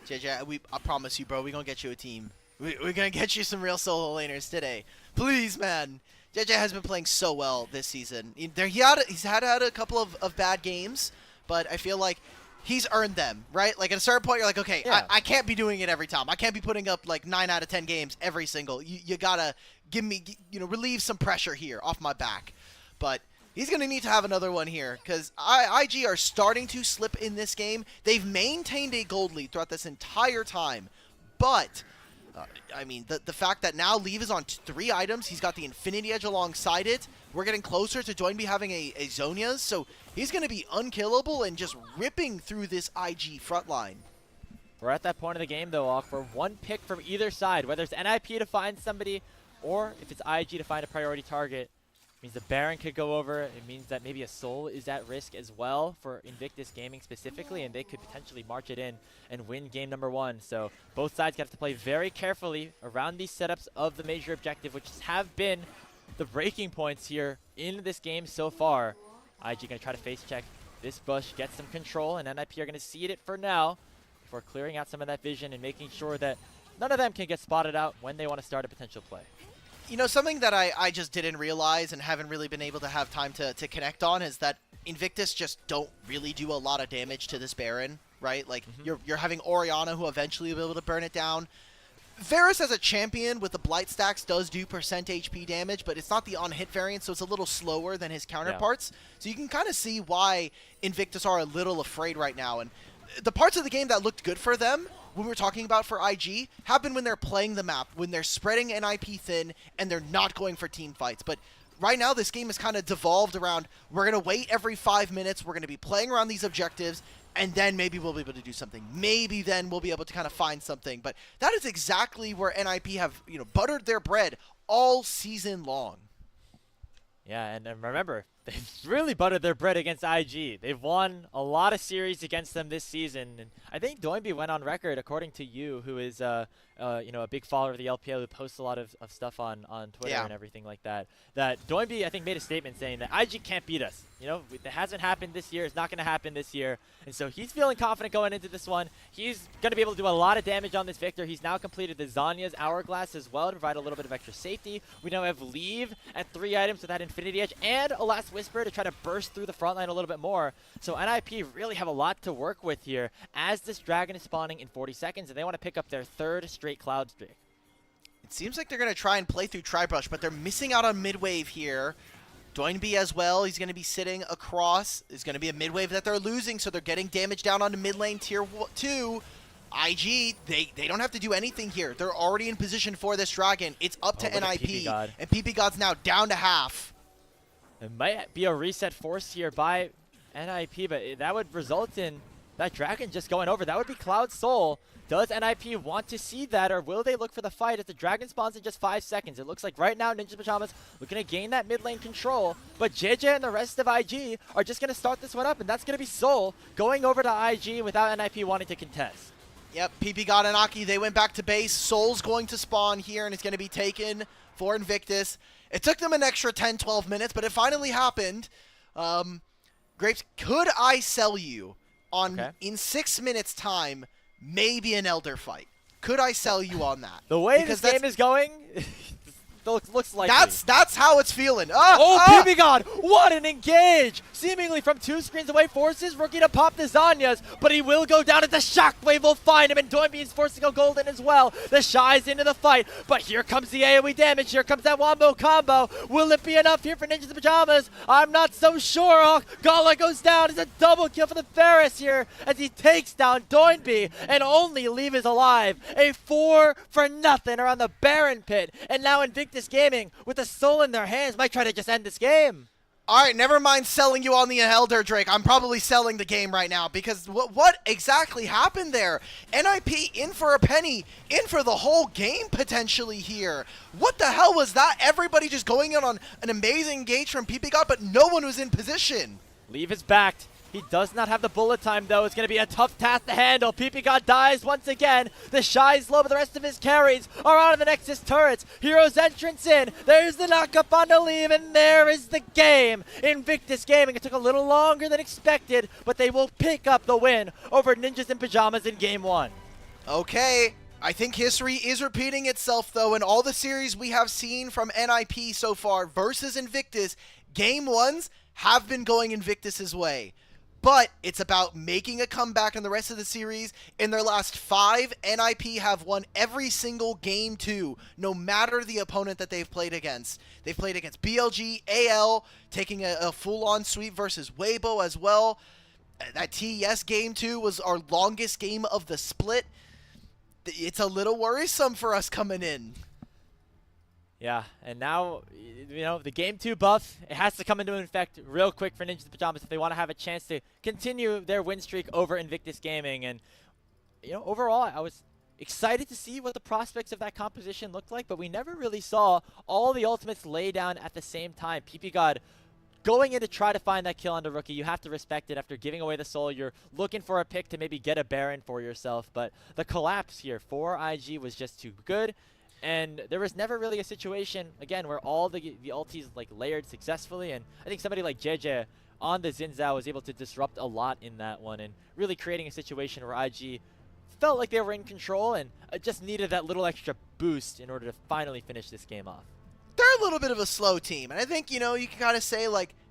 Jiejie, I promise you, bro, we're going to get you a team. We're going to get you some real solo laners today. Please, man. Jiejie has been playing so well this season. He's had a couple of bad games, but I feel like he's earned them, right? Like, at a certain point, you're like, okay, yeah. I can't be doing it every time. I can't be putting up, like, 9 out of 10 games every single. You got to give me, relieve some pressure here off my back. But he's going to need to have another one here, because IG are starting to slip in this game. They've maintained a gold lead throughout this entire time, but I mean, the fact that now Leave is on 3 items, he's got the Infinity Edge alongside it. We're getting closer to Doinb having a Zhonya's, so he's going to be unkillable and just ripping through this IG front line. We're at that point of the game, though, Alk, for one pick from either side, whether it's NIP to find somebody or if it's IG to find a priority target. It means the Baron could go over. It means that maybe a soul is at risk as well for Invictus Gaming specifically, and they could potentially march it in and win game number 1. So both sides have to play very carefully around these setups of the major objective, which have been the breaking points here in this game so far. IG going to try to face check this bush, get some control, and NIP are going to seed it for now before clearing out some of that vision and making sure that none of them can get spotted out when they want to start a potential play. Something that I just didn't realize and haven't really been able to have time to connect on is that Invictus just don't really do a lot of damage to this Baron, right? Like, you're having Orianna, who eventually will be able to burn it down. Varus as a champion with the Blight stacks does do % HP damage, but it's not the on-hit variant, so it's a little slower than his counterparts. Yeah. So you can kind of see why Invictus are a little afraid right now. And the parts of the game that looked good for them when we're talking about for IG happen when they're playing the map, when they're spreading NIP thin and they're not going for team fights. But right now, this game is kind of devolved around, we're going to wait every 5 minutes, we're going to be playing around these objectives, and then maybe we'll be able to do something. Maybe then we'll be able to kind of find something. But that is exactly where NIP have, buttered their bread all season long. Yeah, and remember, they've really buttered their bread against IG. They've won a lot of series against them this season. And I think Doinb went on record, according to you, who is a big follower of the LPL, who posts a lot of stuff on Twitter and everything like that, that Doinb, I think, made a statement saying that IG can't beat us. It hasn't happened this year. It's not going to happen this year. And so he's feeling confident going into this one. He's going to be able to do a lot of damage on this Victor. He's now completed the Zanya's Hourglass as well to provide a little bit of extra safety. We now have Leave at 3 items with that Infinity Edge and a Last Whisper to try to burst through the front line a little bit more. So NIP really have a lot to work with here as this Dragon is spawning in 40 seconds, and they want to pick up their 3rd straight Cloud streak. It seems like they're going to try and play through Tribrush, but they're missing out on mid-wave here. Doinb as well, he's going to be sitting across. It's going to be a mid-wave that they're losing, so they're getting damage down onto mid lane tier 2. IG, they don't have to do anything here. They're already in position for this Dragon. It's up to NIP, and ppgod's now down to half. It might be a reset force here by NIP, but that would result in that Dragon just going over. That would be Cloud Soul. Does NIP want to see that, or will they look for the fight as the Dragon spawns in just 5 seconds? It looks like right now Ninja Pyjamas looking to gain that mid lane control, but Jiejie and the rest of IG are just going to start this one up, and that's going to be Soul going over to IG without NIP wanting to contest. Yep, ppgod and Aki, they went back to base. Soul's going to spawn here, and it's going to be taken for Invictus. It took them an extra 10-12 minutes, but it finally happened. Grapes, could I sell you on, in 6 minutes' time, maybe an Elder fight? Could I sell you on that? The way this game is going, looks like that's how it's feeling. ppgod, what an engage! Seemingly from 2 screens away, forces Rookie to pop the Zanyas, but he will go down as the Shockwave will find him, and Doinb is forced to go golden as well. TheShy's into the fight, but here comes the AoE damage. Here comes that Wombo combo. Will it be enough here for Ninjas in Pyjamas? I'm not so sure. Oh, Gala goes down. It's a double kill for the Ferris here as he takes down Doinb, and only Leave is alive. A 4-for-0 around the Baron pit, and now Invictus Gaming with a soul in their hands might try to just end this game. All right, never mind selling you on the Elder, Drake. I'm probably selling the game right now because what exactly happened there? NIP in for a penny, in for the whole game potentially here. What the hell was that? Everybody just going in on an amazing engage from ppgod, but no one was in position. Leave is backed. He does not have the bullet time, though. It's going to be a tough task to handle. ppgod dies once again. TheShy's low, but the rest of his carries are on the Nexus turrets. Hero's entrance in. There's the knock-up on the Leave, and there is the game. Invictus Gaming. It took a little longer than expected, but they will pick up the win over Ninjas in Pyjamas in Game 1. Okay. I think history is repeating itself, though, in all the series we have seen from NIP so far versus Invictus. Game 1s have been going Invictus's way. But it's about making a comeback in the rest of the series. In their last 5, NIP have won every single game 2, no matter the opponent that they've played against. They've played against BLG, AL, taking a full-on sweep versus Weibo as well. That TES game 2 was our longest game of the split. It's a little worrisome for us coming in. Yeah, and now, the Game 2 buff, it has to come into effect real quick for Ninjas in Pyjamas if they want to have a chance to continue their win streak over Invictus Gaming. And, overall, I was excited to see what the prospects of that composition looked like, but we never really saw all the ultimates lay down at the same time. ppgod going in to try to find that kill on the Rookie, you have to respect it. After giving away the soul, you're looking for a pick to maybe get a Baron for yourself. But the collapse here for IG was just too good. And there was never really a situation, again, where all the ultis layered successfully. And I think somebody like Jiejie on the Xin Zhao was able to disrupt a lot in that one and really creating a situation where IG felt like they were in control and just needed that little extra boost in order to finally finish this game off. They're a little bit of a slow team. And I think, you can kind of say,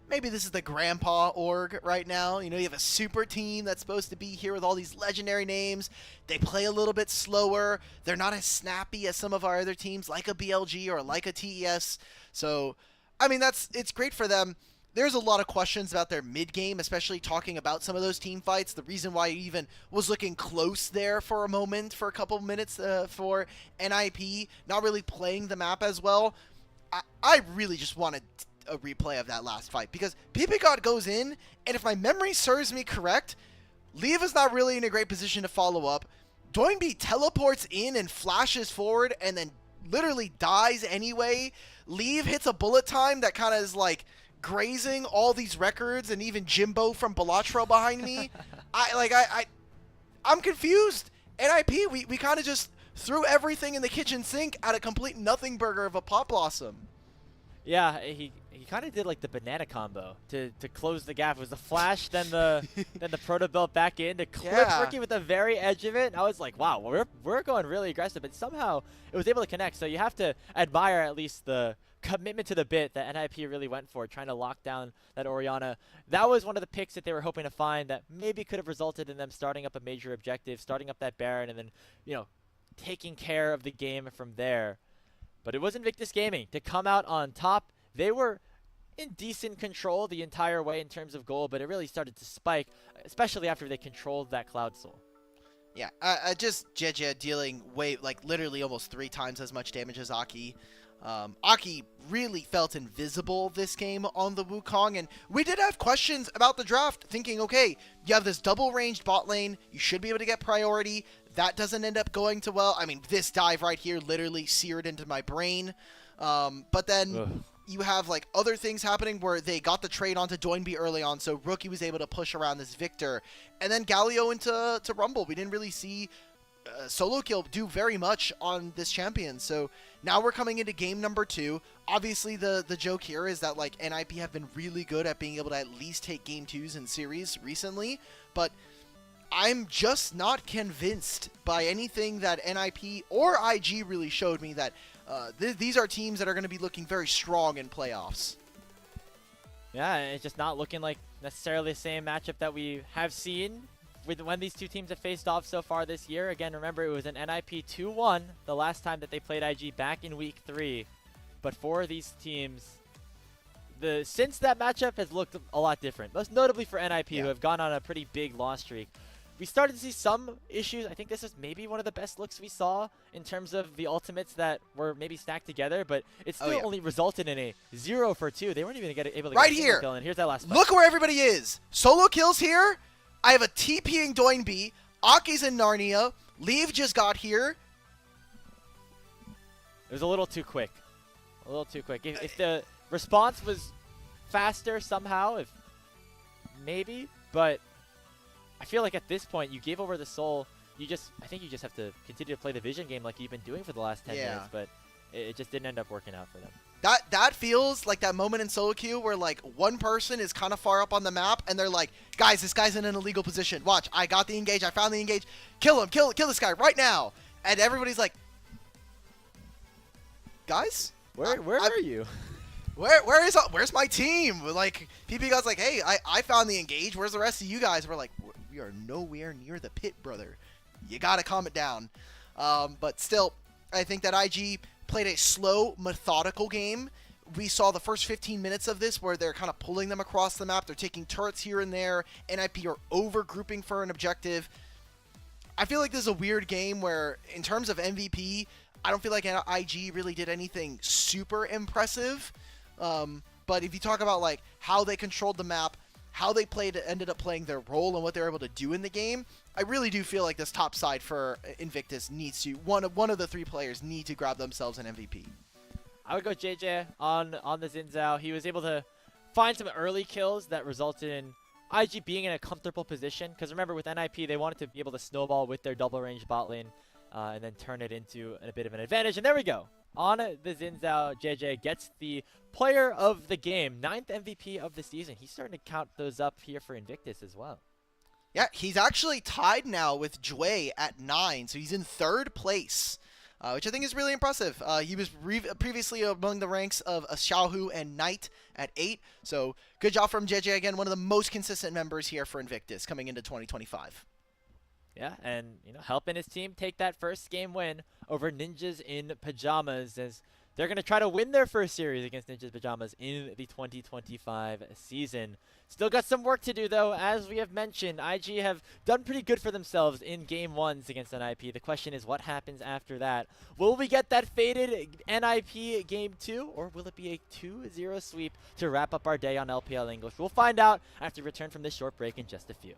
maybe this is the grandpa org right now. You have a super team that's supposed to be here with all these legendary names. They play a little bit slower. They're not as snappy as some of our other teams, like a BLG or like a TES. So, I mean, it's great for them. there's a lot of questions about their mid-game, especially talking about some of those team fights. The reason why I even was looking close there for a moment, for a couple minutes for NIP, not really playing the map as well. I really just wanted a replay of that last fight because ppgod goes in, and if my memory serves me correct, Leave is not really in a great position to follow up. Doinb teleports in and flashes forward and then literally dies anyway. Leave hits a bullet time that kind of is like grazing all these records and even Jimbo from Balatro behind me. I'm confused. NIP, we kind of just threw everything in the kitchen sink at a complete nothing burger of a Pop Blossom. Yeah, he kind of did like the banana combo to close the gap. It was the flash, then the then the proto belt back in to clip Rookie with the very edge of it. And I was like, wow, we're going really aggressive, but somehow it was able to connect. So you have to admire at least the commitment to the bit that NIP really went for, trying to lock down that Orianna. That was one of the picks that they were hoping to find that maybe could have resulted in them starting up a major objective, starting up that Baron, and then, you know, taking care of the game from there. But it was Invictus Gaming to come out on top. They were in decent control the entire way in terms of goal, but it really started to spike, especially after they controlled that Cloud Soul. Yeah, just Jiejie dealing literally almost 3 times as much damage as Aki. Aki really felt invisible this game on the Wukong, and we did have questions about the draft, thinking, okay, you have this double-ranged bot lane, you should be able to get priority. That doesn't end up going too well. I mean, this dive right here literally seared into my brain. But then you have like other things happening where they got the trade onto Doinb early on, so Rookie was able to push around this Victor. And then Galio into Rumble. We didn't really see solo kill do very much on this champion. So now we're coming into game number 2. Obviously, the joke here is that like NIP have been really good at being able to at least take game 2s in series recently, but I'm just not convinced by anything that NIP or IG really showed me that these are teams that are going to be looking very strong in playoffs. Yeah, it's just not looking like necessarily the same matchup that we have seen with when these two teams have faced off so far this year. Again, remember, it was an NIP 2-1 the last time that they played IG back in week 3. But for these teams, since that matchup has looked a lot different, most notably for NIP, who have gone on a pretty big loss streak. We started to see some issues. I think this is maybe one of the best looks we saw in terms of the ultimates that were maybe stacked together, but it still only resulted in a 0 for 2. They weren't even able to get a single kill, and here's that last fight. Look where everybody is. Solo kills here. I have a TPing Doinb. Aki's in Narnia. Leave just got here. It was a little too quick. A little too quick. If the response was faster somehow, maybe, but I feel like at this point, you gave over the soul. I think you just have to continue to play the vision game like you've been doing for the last 10 minutes, but it just didn't end up working out for them. That feels like that moment in solo queue where like one person is kind of far up on the map and they're like, guys, this guy's in an illegal position. Watch, I got the engage. I found the engage. Kill him. Kill this guy right now. And everybody's like, guys, where are you? Where's my team? Like, ppgod's like, hey, I found the engage. Where's the rest of you guys? We're like, we are nowhere near the pit, brother. You gotta calm it down. But still, I think that IG played a slow, methodical game. We saw the first 15 minutes of this where they're kind of pulling them across the map. They're taking turrets here and there. NIP are over-grouping for an objective. I feel like this is a weird game where, in terms of MVP, I don't feel like IG really did anything super impressive. But if you talk about like how they controlled the map, how they ended up playing their role and what they're able to do in the game, I really do feel like this top side for Invictus needs to, one of the 3 players need to grab themselves an MVP. I would go Jiejie on the Xin Zhao. He was able to find some early kills that resulted in IG being in a comfortable position. Because remember, with NIP, they wanted to be able to snowball with their double range bot lane and then turn it into a bit of an advantage. And there we go. On the Xin Zhao, Jiejie gets the player of the game, 9th MVP of the season. He's starting to count those up here for Invictus as well. Yeah, he's actually tied now with Jue at 9, so he's in 3rd place, which I think is really impressive. He was previously among the ranks of Xiaohu and Knight at 8, so good job from Jiejie again, one of the most consistent members here for Invictus coming into 2025. Yeah, and helping his team take that first game win over Ninjas in Pyjamas, as They're going to try to win their first series against Ninjas Pyjamas in the 2025 season. Still got some work to do, though. As we have mentioned, IG have done pretty good for themselves in Game 1s against NIP. The question is, what happens after that? Will we get that faded NIP Game 2, or will it be a 2-0 sweep to wrap up our day on LPL English? We'll find out after we return from this short break in just a few.